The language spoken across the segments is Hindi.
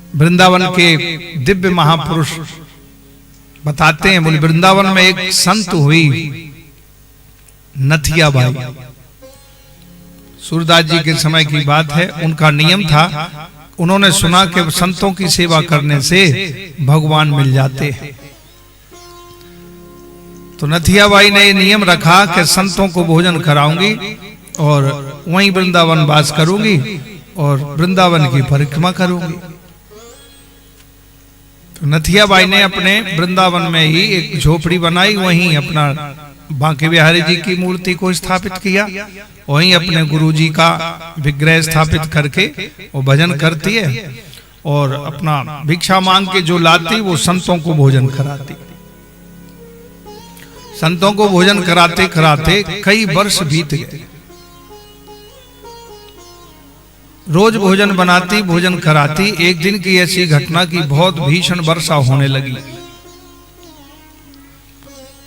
वृंदावन के दिव्य महापुरुष बताते हैं, बोले वृंदावन में एक संत हुई नथिया बाई। सूरदास जी के समय की बात है। उनका नियम था, उन्होंने सुना कि संतों की सेवा करने से भगवान मिल जाते हैं। तो नथिया बाई ने ये नियम रखा कि संतों को भोजन कराऊंगी और वहीं वृंदावन वास करूंगी और वृंदावन की परिक्रमा करूंगी। तो नथिया बाई ने अपने वृंदावन में ही एक झोपड़ी बनाई, वहीं अपना बांके बिहारी जी की मूर्ति को स्थापित किया, वहीं अपने गुरु जी का विग्रह स्थापित करके वो भजन करती है और अपना भिक्षा मांग के जो लाती वो संतों को भोजन कराती। संतों को भोजन कराते कराते कई वर्ष बीत गए। रोज भोजन बनाती, भोजन कराती। एक दिन की ऐसी घटना की बहुत भीषण वर्षा होने लगी।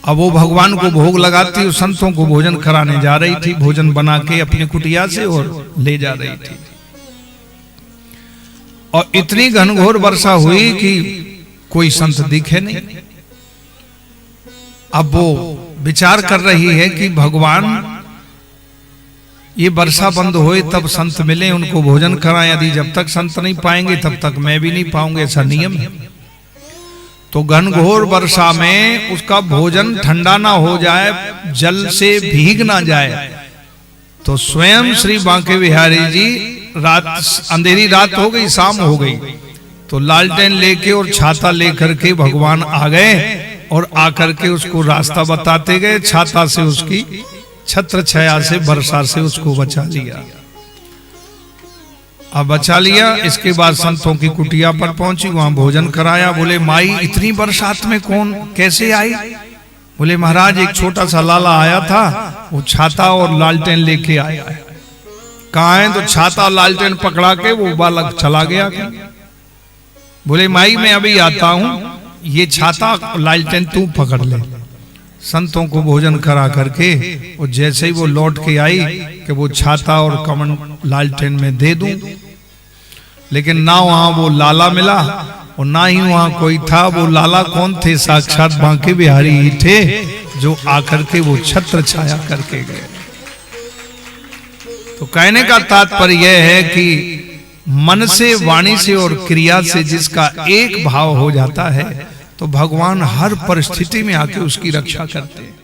अब वो भगवान को भोग लगाती और संतों को भोजन कराने जा रही थी, भोजन बना के अपनी कुटिया से और ले जा रही थी। और इतनी घनघोर वर्षा हुई कि कोई संत दिखे नहीं। अब वो विचार कर रही है कि भगवान ये वर्षा बंद होए तब संत मिले, उनको भोजन कराएं। यदि जब तक संत नहीं पाएंगे तब तक मैं भी नहीं पाऊंगा, ऐसा नियम है। तो घनघोर वर्षा में उसका भोजन ठंडा ना हो जाए, जल से भीग ना जाए, तो स्वयं श्री बांके बिहारी जी रात, अंधेरी रात हो गई, शाम हो गई, तो लालटेन लेके और छाता लेकर के भगवान आ गए और आकर के उसको रास्ता बताते गए। छाता से उसकी छत्र छाया से, वर्षा से उसको बचा लिया। अब बचा लिया। इसके बाद संतों की कुटिया पर पहुंची, वहां भोजन कराया। बोले माई इतनी बरसात में कौन कैसे आई? बोले महाराज एक छोटा सा लाला आया था, वो छाता और लालटेन लेके आया है। कहाँ है? तो छाता लालटेन पकड़ा के वो बालक चला गया। बोले माई मैं अभी आता हूं, ये छाता लालटेन तू पकड़ ले। संतों को भोजन करा करके और जैसे ही वो लौट के आई कि वो छाता और कमन लालटेन में दे दूं, लेकिन ना वहां वो लाला मिला और ना ही वहां कोई था। वो लाला कौन थे? साक्षात बांके बिहारी ही थे, जो आकर के वो छत्र छाया करके गए। तो कहने का तात्पर्य यह है कि मन से, वाणी से और क्रिया से जिसका एक भाव हो जाता है तो भगवान हर परिस्थिति में आके उसकी रक्षा करते हैं।